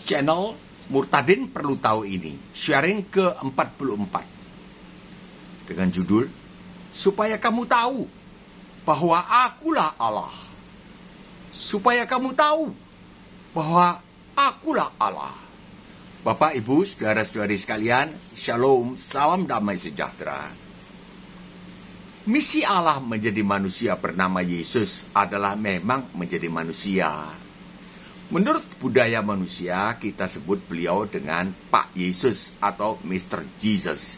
channel Murtadin Perlu Tahu ini, sharing ke-44 dengan judul Supaya Kamu Tahu Bahwa Akulah Allah. Supaya kamu tahu bahwa Akulah Allah. Bapak, Ibu, saudara-saudari sekalian, Shalom, salam damai sejahtera. Misi Allah menjadi manusia bernama Yesus adalah memang menjadi manusia. Menurut budaya manusia, kita sebut beliau dengan Pak Yesus atau Mr. Jesus.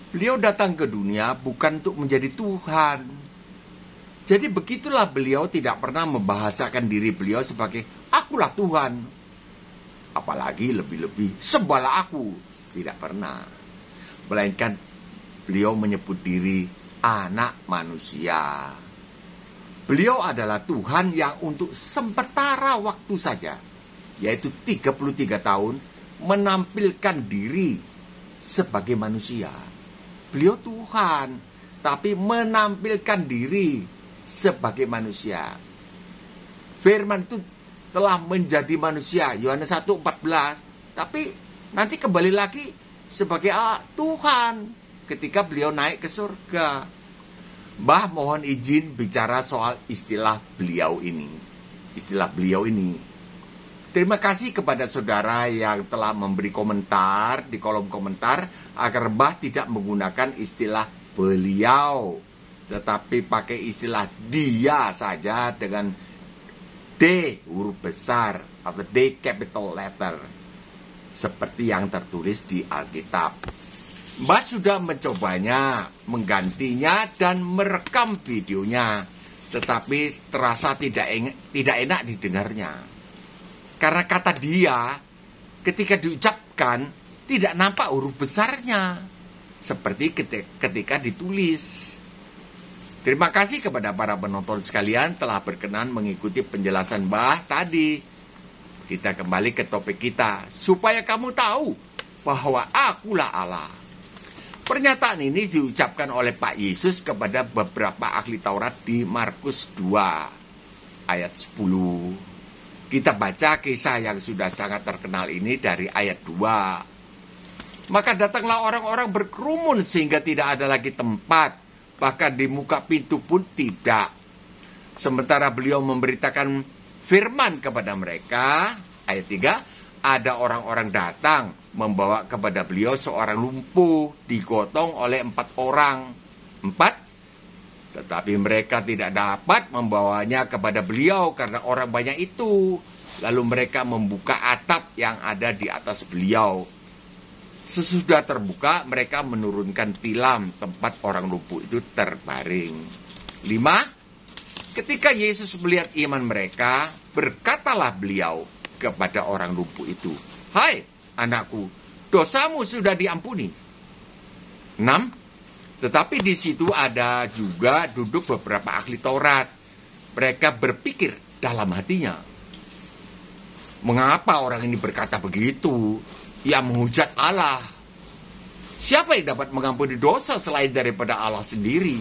Beliau datang ke dunia bukan untuk menjadi Tuhan. Jadi begitulah beliau tidak pernah membahasakan diri beliau sebagai Akulah Tuhan. Apalagi lebih-lebih sembahlah aku. Tidak pernah. Melainkan beliau menyebut diri anak manusia. Beliau adalah Tuhan yang untuk sementara waktu saja, yaitu 33 tahun, menampilkan diri sebagai manusia. Beliau Tuhan, tapi menampilkan diri sebagai manusia. Firman itu telah menjadi manusia, Yohanes 1:14, tapi nanti kembali lagi sebagai Tuhan ketika beliau naik ke surga. Mbah mohon izin bicara soal istilah beliau ini. Terima kasih kepada saudara yang telah memberi komentar di kolom komentar agar Mbah tidak menggunakan istilah beliau, tetapi pakai istilah dia saja dengan D huruf besar atau D capital letter, seperti yang tertulis di Alkitab. Mbah sudah mencobanya, menggantinya dan merekam videonya, tetapi terasa tidak enak didengarnya. Karena kata dia ketika diucapkan tidak nampak huruf besarnya, seperti ketika ditulis. Terima kasih kepada para penonton sekalian telah berkenan mengikuti penjelasan Mbah tadi. Kita kembali ke topik kita, supaya kamu tahu bahwa Akulah Allah. Pernyataan ini diucapkan oleh Pak Yesus kepada beberapa ahli Taurat di Markus 2 ayat 10. Kita baca kisah yang sudah sangat terkenal ini dari ayat 2. Maka datanglah orang-orang berkerumun sehingga tidak ada lagi tempat, bahkan di muka pintu pun tidak. Sementara beliau memberitakan firman kepada mereka, ayat 3, ada orang-orang datang membawa kepada beliau seorang lumpuh digotong oleh 4 orang. 4, tetapi mereka tidak dapat membawanya kepada beliau karena orang banyak itu. Lalu mereka membuka atap yang ada di atas beliau. Sesudah terbuka, mereka menurunkan tilam tempat orang lumpuh itu terbaring. 5, ketika Yesus melihat iman mereka, berkatalah beliau kepada orang lumpuh itu, "Hai anakku, dosamu sudah diampuni." 6, tetapi di situ ada juga duduk beberapa ahli Taurat. Mereka berpikir dalam hatinya, "Mengapa orang ini berkata begitu? Ia menghujat Allah. Siapa yang dapat mengampuni dosa selain daripada Allah sendiri?"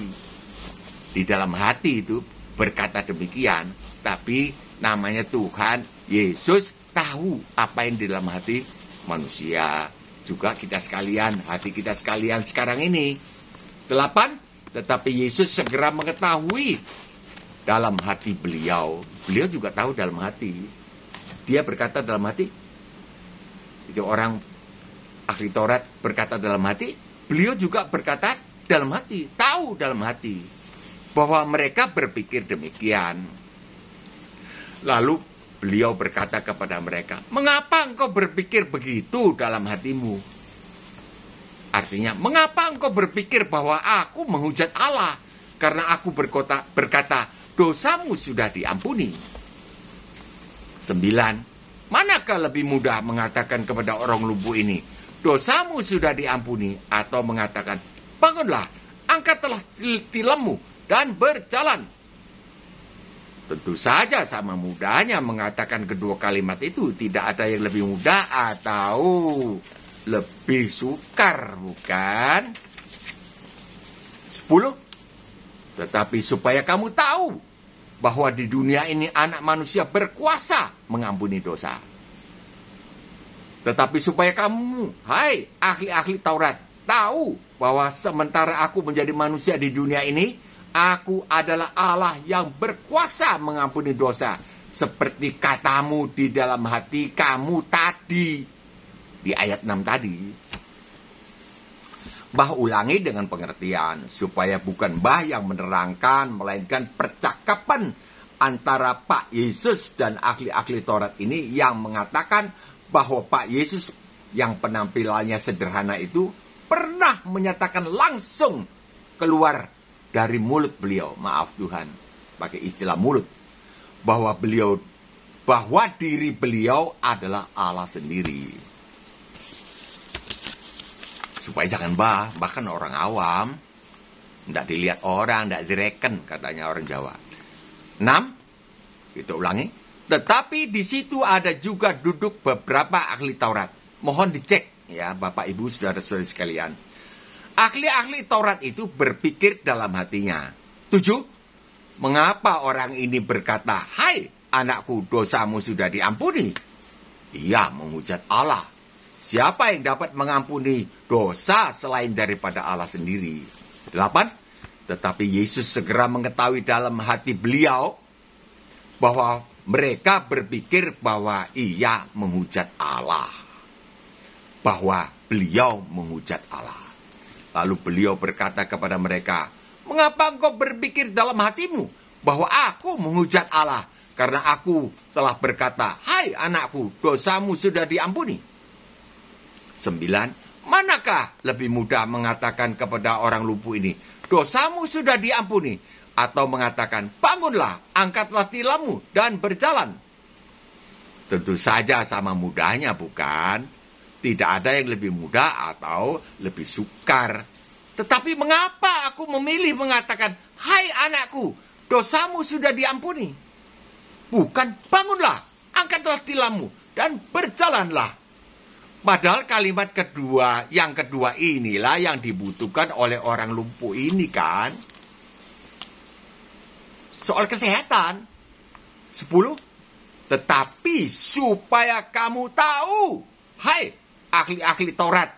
Di dalam hati itu berkata demikian, tapi namanya Tuhan Yesus tahu apa yang di dalam hati manusia. Juga kita sekalian, hati kita sekalian sekarang ini. 8, tetapi Yesus segera mengetahui dalam hati beliau. Beliau juga tahu dalam hati. Dia berkata dalam hati. Itu orang ahli Taurat berkata dalam hati, beliau juga berkata dalam hati, tahu dalam hati bahwa mereka berpikir demikian. Lalu beliau berkata kepada mereka, "Mengapa engkau berpikir begitu dalam hatimu?" Artinya, mengapa engkau berpikir bahwa aku menghujat Allah karena aku berkata, dosamu sudah diampuni? 9, manakah lebih mudah mengatakan kepada orang lumpuh ini, dosamu sudah diampuni, atau mengatakan, bangunlah, angkatlah tilammu dan berjalan? Tentu saja sama mudahnya mengatakan kedua kalimat itu. Tidak ada yang lebih mudah atau lebih sukar, bukan? 10, tetapi supaya kamu tahu bahwa di dunia ini anak manusia berkuasa mengampuni dosa. Tetapi supaya kamu, hai ahli-ahli Taurat, tahu bahwa sementara aku menjadi manusia di dunia ini, aku adalah Allah yang berkuasa mengampuni dosa, seperti katamu di dalam hati kamu tadi. Di ayat 6 tadi. Bah ulangi dengan pengertian, supaya bukan bah yang menerangkan, melainkan percakapan antara Pak Yesus dan ahli-ahli Taurat ini yang mengatakan bahwa Pak Yesus yang penampilannya sederhana itu pernah menyatakan langsung keluar dari mulut beliau, maaf Tuhan, pakai istilah mulut, bahwa diri beliau adalah Allah sendiri. Supaya jangan bahkan orang awam, tidak dilihat orang, tidak direken, katanya orang Jawa. 6, kita ulangi. Tetapi di situ ada juga duduk beberapa ahli Taurat. Mohon dicek ya Bapak Ibu saudara-saudari sekalian. Ahli-ahli Taurat itu berpikir dalam hatinya. 7, mengapa orang ini berkata, hai anakku, dosamu sudah diampuni? Ia menghujat Allah. Siapa yang dapat mengampuni dosa selain daripada Allah sendiri? 8, tetapi Yesus segera mengetahui dalam hati beliau bahwa mereka berpikir bahwa ia menghujat Allah. Bahwa beliau menghujat Allah. Lalu beliau berkata kepada mereka, mengapa engkau berpikir dalam hatimu bahwa aku menghujat Allah? Karena aku telah berkata, hai anakku, dosamu sudah diampuni. 9, manakah lebih mudah mengatakan kepada orang lumpuh ini, dosamu sudah diampuni, atau mengatakan, bangunlah, angkatlah tilammu, dan berjalan? Tentu saja sama mudahnya, bukan? Tidak ada yang lebih mudah atau lebih sukar. Tetapi mengapa aku memilih mengatakan, hai anakku, dosamu sudah diampuni? Bukan, bangunlah, angkatlah tilammu, dan berjalanlah. Padahal kalimat kedua, yang kedua inilah yang dibutuhkan oleh orang lumpuh ini kan. Soal kesehatan. 10, tetapi supaya kamu tahu, hai ahli-ahli Taurat,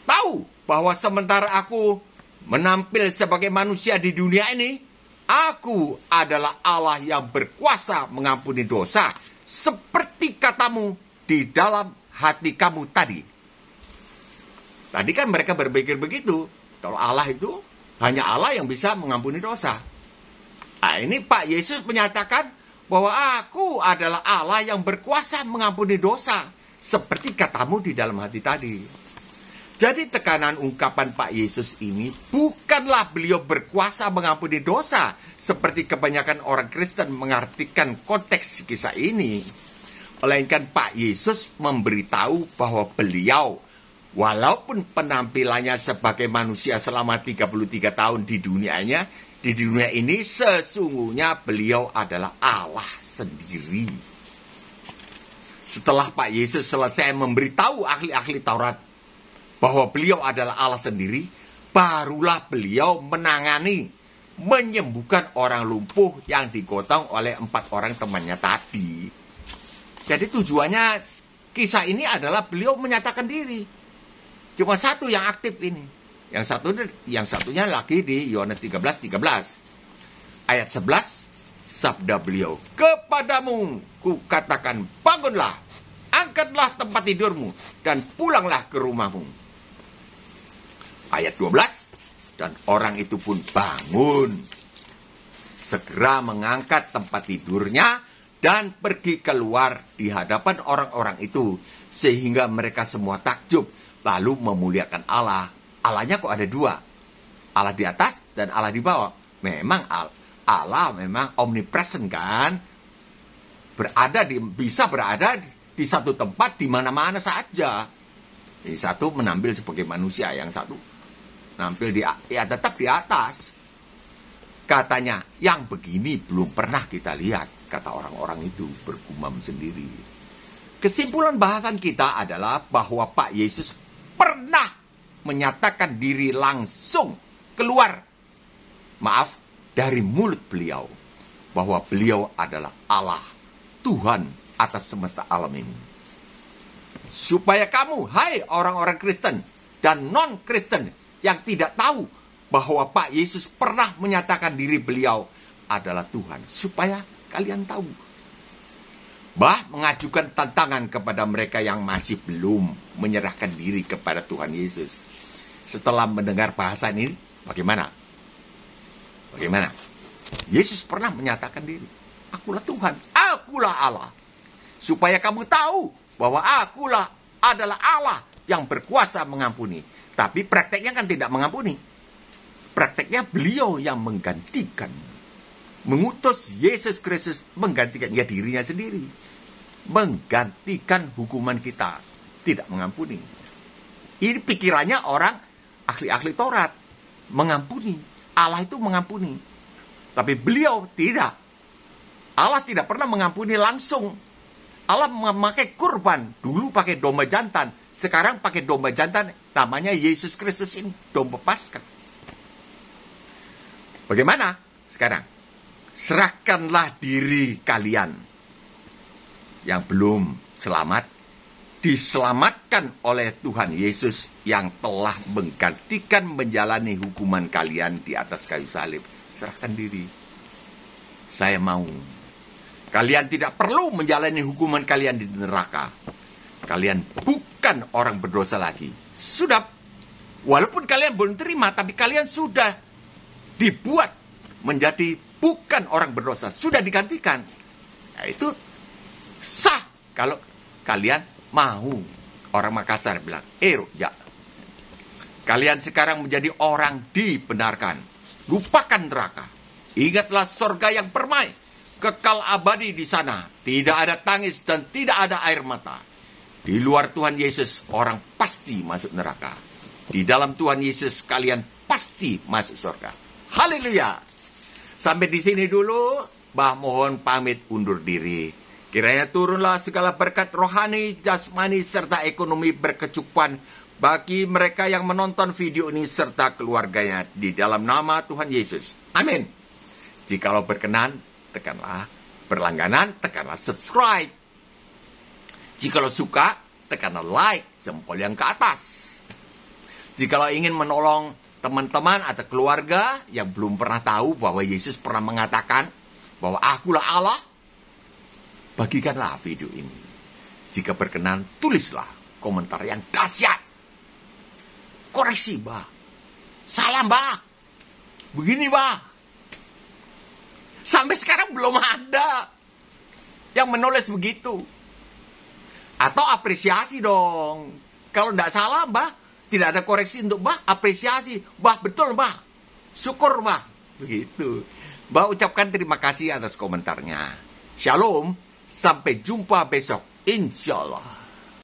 tahu bahwa sementara aku menampil sebagai manusia di dunia ini, aku adalah Allah yang berkuasa mengampuni dosa, seperti katamu di dalam hati kamu tadi. Tadi kan mereka berpikir begitu. Kalau Allah itu hanya Allah yang bisa mengampuni dosa. Nah, ini Pak Yesus menyatakan bahwa aku adalah Allah yang berkuasa mengampuni dosa, seperti katamu di dalam hati tadi. Jadi tekanan ungkapan Pak Yesus ini bukanlah beliau berkuasa mengampuni dosa, seperti kebanyakan orang Kristen mengartikan konteks kisah ini. Melainkan Pak Yesus memberitahu bahwa beliau, walaupun penampilannya sebagai manusia selama 33 tahun di dunia ini, sesungguhnya beliau adalah Allah sendiri. Setelah Pak Yesus selesai memberitahu ahli-ahli Taurat bahwa beliau adalah Allah sendiri, barulah beliau menyembuhkan orang lumpuh yang digotong oleh 4 orang temannya tadi. Jadi tujuannya kisah ini adalah beliau menyatakan diri. Cuma satu yang aktif ini. Yang satunya lagi di Yohanes 13. Ayat 11, sabda beliau, kepadamu kukatakan, bangunlah, angkatlah tempat tidurmu, dan pulanglah ke rumahmu. Ayat 12, dan orang itu pun bangun, segera mengangkat tempat tidurnya, dan pergi keluar di hadapan orang-orang itu, sehingga mereka semua takjub, lalu memuliakan Allah. Allahnya kok ada 2? Allah di atas dan Allah di bawah. Memang Allah memang omnipresent kan? Bisa berada di satu tempat di mana-mana saja. Yang satu menampil sebagai manusia, yang satu nampil tetap di atas. Katanya, yang begini belum pernah kita lihat, kata orang-orang itu bergumam sendiri. Kesimpulan bahasan kita adalah bahwa Pak Yesus pernah menyatakan diri langsung keluar, dari mulut beliau, bahwa beliau adalah Allah, Tuhan atas semesta alam ini. Supaya kamu, hai orang-orang Kristen dan non-Kristen yang tidak tahu bahwa Pak Yesus pernah menyatakan diri beliau adalah Tuhan. Supaya kalian tahu. Bah mengajukan tantangan kepada mereka yang masih belum menyerahkan diri kepada Tuhan Yesus. Setelah mendengar bahasan ini, bagaimana? Bagaimana? Yesus pernah menyatakan diri. Akulah Tuhan, akulah Allah. Supaya kamu tahu bahwa akulah adalah Allah yang berkuasa mengampuni. Tapi prakteknya kan tidak mengampuni. Prakteknya beliau yang menggantikan. Mengutus Yesus Kristus menggantikan dirinya sendiri. Menggantikan hukuman kita. Tidak mengampuni. Ini pikirannya orang ahli-ahli Taurat. Mengampuni. Allah itu mengampuni. Tapi beliau tidak. Allah tidak pernah mengampuni langsung. Allah memakai kurban. Dulu pakai domba jantan. Sekarang pakai domba jantan. Namanya Yesus Kristus ini. Domba Paskah. Bagaimana sekarang? Serahkanlah diri kalian yang belum selamat. Diselamatkan oleh Tuhan Yesus yang telah menggantikan menjalani hukuman kalian di atas kayu salib. Serahkan diri. Saya mau. Kalian tidak perlu menjalani hukuman kalian di neraka. Kalian bukan orang berdosa lagi. Sudah. Walaupun kalian belum terima, tapi kalian sudah dibuat menjadi bukan orang berdosa. Sudah digantikan. Nah, itu sah kalau kalian mau. Orang Makassar bilang, ya. Kalian sekarang menjadi orang dibenarkan. Lupakan neraka. Ingatlah surga yang permai. Kekal abadi di sana. Tidak ada tangis dan tidak ada air mata. Di luar Tuhan Yesus, orang pasti masuk neraka. Di dalam Tuhan Yesus, kalian pasti masuk surga. Haleluya. Sampai di sini dulu. Bah mohon pamit undur diri. Kiranya turunlah segala berkat rohani, jasmani, serta ekonomi berkecukupan bagi mereka yang menonton video ini serta keluarganya di dalam nama Tuhan Yesus. Amin. Jikalau berkenan, tekanlah berlangganan, tekanlah subscribe. Jikalau suka, tekanlah like, jempol yang ke atas. Jikalau ingin menolong teman-teman atau keluarga yang belum pernah tahu bahwa Yesus pernah mengatakan bahwa akulah Allah, bagikanlah video ini. Jika berkenan, tulislah komentar yang dahsyat. Koreksi, Bah. Salah, Bah. Begini, Bah. Sampai sekarang belum ada yang menulis begitu. Atau apresiasi dong. Kalau tidak salah, Bah, tidak ada koreksi untuk Bah, apresiasi. Bah, betul, Bah. Syukur, Bah. Begitu. Bah ucapkan terima kasih atas komentarnya. Shalom. Sampai jumpa besok. Insya Allah.